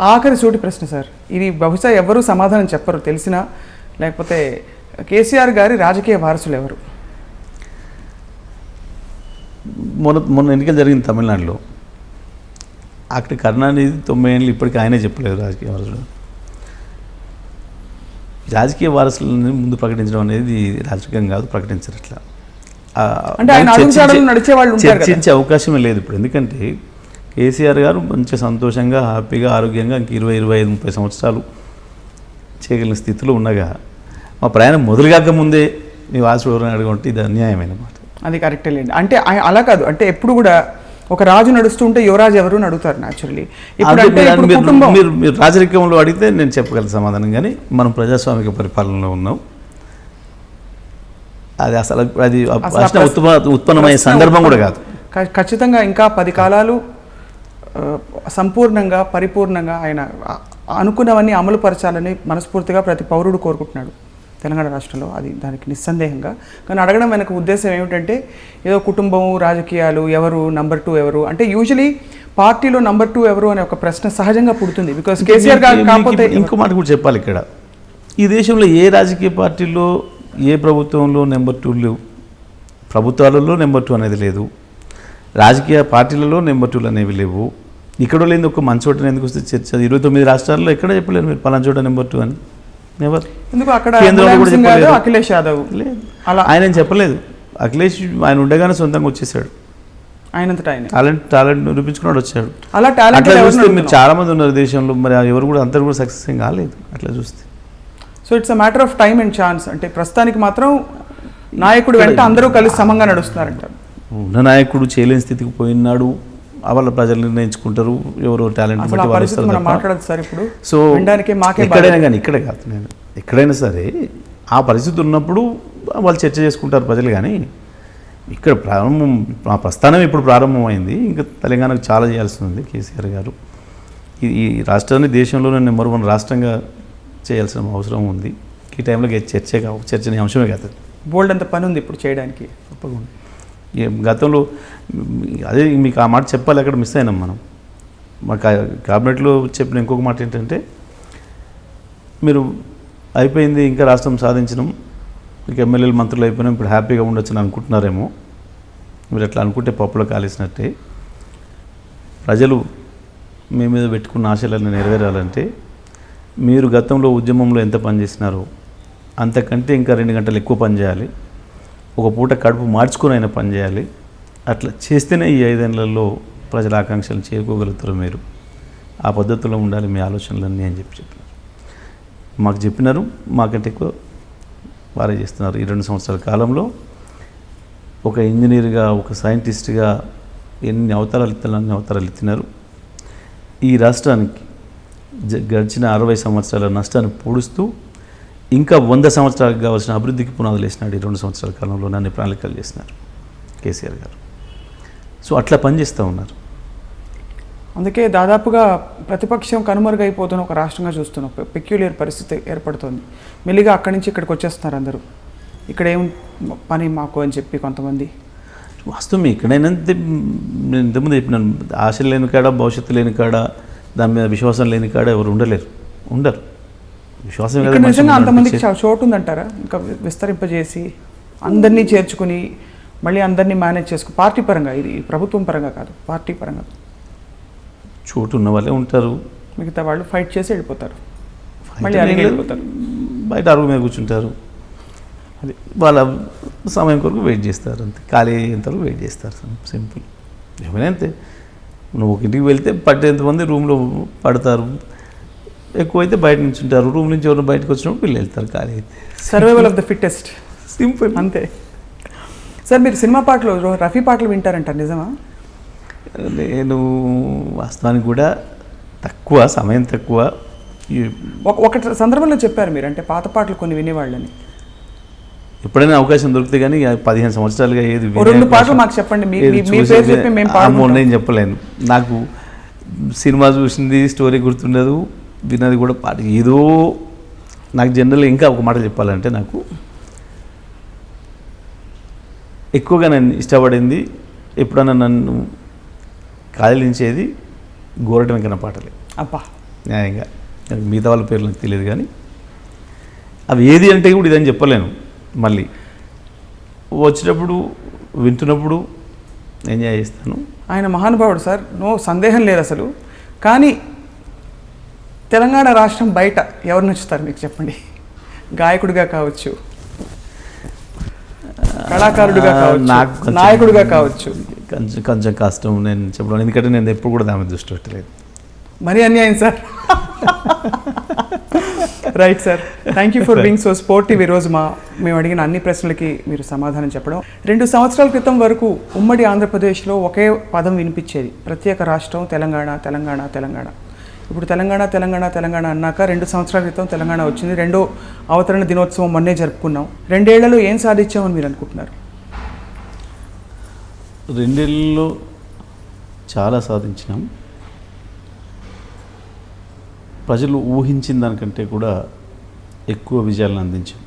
ఆఖరి సూటి ప్రశ్న సార్, ఇది బహుశా ఎవరు సమాధానం చెప్పరు తెలిసినా, లేకపోతే కేసీఆర్ గారి రాజకీయ వారసులు ఎవరు? మొన్న ఎన్నికలు జరిగింది తమిళనాడులో. అక్కడ కరుణానిధి 90 ఏళ్ళు ఇప్పటికీ ఆయనే చెప్పలేదు రాజకీయ వారసులు. రాజకీయ వారసులని ముందు ప్రకటించడం అనేది రాజకీయం కాదు, ప్రకటించరు. అట్లా చర్చించే అవకాశమే లేదు ఇప్పుడు. ఎందుకంటే కేసీఆర్ గారు మంచి సంతోషంగా, హ్యాపీగా, ఆరోగ్యంగా ఇంక 20, 25, 30 సంవత్సరాలు చేయగలిగిన స్థితిలో ఉండగా మా ప్రయాణం మొదలుగాక ముందే మీ వారసుడు ఎవరైనా అడగంటే ఇది అన్యాయమైన మాట. అది కరెక్టే లేండి. అంటే అలా కాదు, అంటే ఎప్పుడు కూడా ఒక రాజు నడుస్తుంటే యువరాజు ఎవరు అని అడుగుతారు న్యాచురల్లీ. మీరు రాజరికంలో అడిగితే నేను చెప్పగలను సమాధానం, కానీ మనం ప్రజాస్వామిక పరిపాలనలో ఉన్నాం. అది అసలు అది ఉత్పన్నమయ్యే సందర్భం కూడా కాదు. ఖచ్చితంగా ఇంకా 10 కాలాలు సంపూర్ణంగా, పరిపూర్ణంగా ఆయన అనుకున్నవన్నీ అమలు పరచాలని మనస్ఫూర్తిగా ప్రతి పౌరుడు కోరుకుంటున్నాడు తెలంగాణ రాష్ట్రంలో. అది దానికి నిస్సందేహంగా. కానీ అడగడం వెనక ఉద్దేశం ఏమిటంటే ఏదో కుటుంబం, రాజకీయాలు, ఎవరు నంబర్ 2 ఎవరు అంటే యూజువలీ పార్టీలో నంబర్ 2 ఎవరు అనే ఒక ప్రశ్న సహజంగా పుడుతుంది. బికాస్ కేసీఆర్ గారు కాకపోతే ఇంకో మాట కూడా చెప్పాలి. ఇక్కడ ఈ దేశంలో ఏ రాజకీయ పార్టీలో, ఏ ప్రభుత్వంలో నెంబర్ 2 లేవు. ప్రభుత్వాలలో నెంబర్ 2 అనేది లేదు, రాజకీయ పార్టీలలో నెంబర్ 2 అనేవి లేవు. ఇక్కడ లేని ఒక మంచి చోట ఎందుకు వస్తే చర్చ? 29 రాష్ట్రాల్లో ఎక్కడ చెప్పలేరు మీరు పలానా చోట నెంబర్ 2 అని. ఎందుకు అక్కడ అఖిలేష్ యాదవ్ లేదు, అలా ఆయన చెప్పలేదు. అఖిలేష్ ఆయన ఉండగానే సొంతంగా వచ్చేసాడు, టాలెంట్ నిరూపించుకున్నాడు, వచ్చాడు. అట్లా చూస్తే మీరు చాలా మంది ఉన్నారు దేశంలో, మరి ఎవరు కూడా అందరూ కూడా సక్సెస్ ఏం కాలేదు అట్లా చూస్తే. So it's a matter of time and chance. అంటే ప్రస్తుతానికి మాత్రం నాయకుడు వెంట అందరూ కలిసి సమంగా నడుస్తున్నారంటారు. ఉన్న నాయకుడు చేయలేని స్థితికి పోయినాడు, వాళ్ళ ప్రజలు నిర్ణయించుకుంటారు ఎవరో టాలెంట్ బట్టి వాళ్ళు ఇస్తారు. మాట్లాడదు సార్ ఇప్పుడు. సో ఎక్కడైనా కానీ, ఇక్కడే కాదు, నేను ఎక్కడైనా సరే ఆ పరిస్థితి ఉన్నప్పుడు వాళ్ళు చర్చ చేసుకుంటారు ప్రజలు. కానీ ఇక్కడ మా ప్రస్థానం ఇప్పుడు ప్రారంభమైంది, ఇంకా తెలంగాణకు చాలా చేయాల్సి ఉంది. కేసీఆర్ గారు ఈ రాష్ట్రాన్ని దేశంలోనే నెంబర్ 1 రాష్ట్రంగా చేయాల్సిన అవసరం ఉంది. ఈ టైంలో చర్చనీయాంశమే కాదు, బోల్డ్ అంత పని ఉంది ఇప్పుడు చేయడానికి. తప్పకుండా గతంలో అదే మీకు ఆ మాట చెప్పాలి, అక్కడ మిస్ అయినాం మనం. మా క్యాబినెట్లో చెప్పిన ఇంకొక మాట ఏంటంటే, మీరు అయిపోయింది ఇంకా రాష్ట్రం సాధించడం, మీకు ఎమ్మెల్యేలు మంత్రులు అయిపోయినాం, ఇప్పుడు హ్యాపీగా ఉండొచ్చు అని అనుకుంటున్నారేమో. మీరు అట్లా అనుకుంటే పప్పులో కాలేసినట్టే. ప్రజలు మీ మీద పెట్టుకున్న ఆశలన్నీ నెరవేరాలంటే మీరు గతంలో ఉద్యమంలో ఎంత పని చేసినారో అంతకంటే ఇంకా 2 గంటలు ఎక్కువ పని చేయాలి. ఒక పూట కడుపు మార్చుకుని అయినా పని చేయాలి. అట్లా చేస్తేనే ఈ 5 ఏళ్లలో ప్రజల ఆకాంక్షలు చేరుకోగలుగుతారు. మీరు ఆ పద్ధతిలో ఉండాలి మీ ఆలోచనలన్నీ అని చెప్పినారు. మాకు చెప్పినారు, మాకంటే ఎక్కువ వారే చేస్తున్నారు. ఈ 2 సంవత్సరాల కాలంలో ఒక ఇంజనీర్గా, ఒక సైంటిస్ట్గా ఎన్ని అవతారాలు ఇస్తారు, అన్ని అవతారాలు ఎత్తినారు. ఈ రాష్ట్రానికి గడిచిన 60 సంవత్సరాల నష్టాన్ని పూడుస్తూ ఇంకా 100 సంవత్సరాలకు కావాల్సిన అభివృద్ధికి పునాదులు వేసినాడు. ఈ 2 సంవత్సరాల కాలంలో అన్ని ప్రణాళికలు చేసినారు కేసీఆర్ గారు. సో అట్లా పనిచేస్తూ ఉన్నారు. అందుకే దాదాపుగా ప్రతిపక్షం కనుమరుగైపోతున్న ఒక రాష్ట్రంగా చూస్తున్న పెక్యులియర్ పరిస్థితి ఏర్పడుతుంది. మెల్లిగా అక్కడి నుంచి ఇక్కడికి వచ్చేస్తున్నారు అందరూ. ఇక్కడ ఏం పని మాకు అని చెప్పి కొంతమంది. వాస్తవం ఎక్కడైనా నేను ఇంతకుముందు చెప్పినాను, ఆశ లేని కాడ, భవిష్యత్తు లేని కాడ, దాని మీద విశ్వాసం లేని కాడ ఎవరు ఉండరు. విశ్వాసం నిజంగా అంతమందికి చోటు ఉందంటారా? ఇంకా విస్తరింపజేసి అందరినీ చేర్చుకుని మళ్ళీ అందరినీ మేనేజ్ చేసుకుని పార్టీ పరంగా, ఇది ప్రభుత్వం పరంగా కాదు, పార్టీ పరంగా చోటు ఉన్న వాళ్ళే ఉంటారు. మిగతా వాళ్ళు ఫైట్ చేసి వెళ్ళిపోతారు, మళ్ళీ అలిగి వెళ్ళిపోతారు, బయట అరుగు మీద కూర్చుంటారు. అది వాళ్ళ సమయం కొరకు వెయిట్ చేస్తారు, అంతే. ఖాళీ అయ్యేంతవరకు వెయిట్ చేస్తారు, సింపుల్. ఏమైనా అంతే. నువ్వు ఒక ఇంటికి వెళ్తే పట్టేంతమంది రూమ్లో పడతారు, ఎక్కువైతే బయట నుంచి ఉంటారు. రూమ్ నుంచి ఎవరు బయటకు వచ్చినప్పుడు వీళ్ళు వెళ్తారు. ఖాళీ అయితే survival of the fittest, simple, అంతే. సార్ మీరు సినిమా పాటలు, రఫీ పాటలు వింటారంటారు, నిజమా? నేను వాస్తవానికి కూడా తక్కువ, సమయం తక్కువ. ఒక సందర్భంలో చెప్పారు మీరు, అంటే పాత పాటలు కొన్ని వినేవాళ్ళని. ఎప్పుడైనా అవకాశం దొరికితే కానీ 15 సంవత్సరాలుగా ఏది 2 పాటలు మాకు చెప్పండి. నేను చెప్పలేను. నాకు సినిమా చూసింది స్టోరీ గుర్తుండదు, విన్నది కూడా పాట ఏదో. నాకు జనరల్గా ఇంకా ఒక మాట చెప్పాలంటే, నాకు ఎక్కువగా నేను ఇష్టపడింది, ఎప్పుడన్నా నన్ను కాదిలించేది గోరట వెంకన్న పాటలే. అబ్బా, న్యాయంగా. మిగతా వాళ్ళ పేర్లు నాకు తెలియదు కానీ అవి ఏది అంటే కూడా ఇదని చెప్పలేను. మళ్ళీ వచ్చేటప్పుడు వింటున్నప్పుడు ఎంజాయ్ చేస్తాను. ఆయన మహానుభావుడు సార్, నో సందేహం లేదు అసలు. కానీ తెలంగాణ రాష్ట్రం బయట ఎవరు నచ్చుతారు మీకు చెప్పండి? గాయకుడిగా కావచ్చు, కళాకారుడిగా కావచ్చు, నాకు కొంచెం నాయకుడిగా కావచ్చు. కొంచెం కష్టం నేను చెప్పడం, ఎందుకంటే నేను ఎప్పుడు కూడా దాని మీద దృష్టి పెట్టలేదు. మరీ అన్యాయం sir. Right sir, thank you for being so sportive. ఈరోజు మేము అడిగిన అన్ని ప్రశ్నలకి మీరు సమాధానం చెప్పడం. 2 సంవత్సరాల క్రితం వరకు ఉమ్మడి ఆంధ్రప్రదేశ్లో ఒకే పదం వినిపించేది, ప్రత్యేక రాష్ట్రం తెలంగాణ తెలంగాణ తెలంగాణ. ఇప్పుడు తెలంగాణ తెలంగాణ తెలంగాణ అన్నాక 2 సంవత్సరాల క్రితం తెలంగాణ వచ్చింది. 2వ అవతరణ దినోత్సవం మొన్నే జరుపుకున్నాం. 2 ఏళ్లలో ఏం సాధించామని మీరు అనుకుంటున్నారు? 2 ఏళ్లలో చాలా సాధించినాం. ప్రజలు ఊహించిన దానికంటే కూడా ఎక్కువ విజయాలను అందించాం.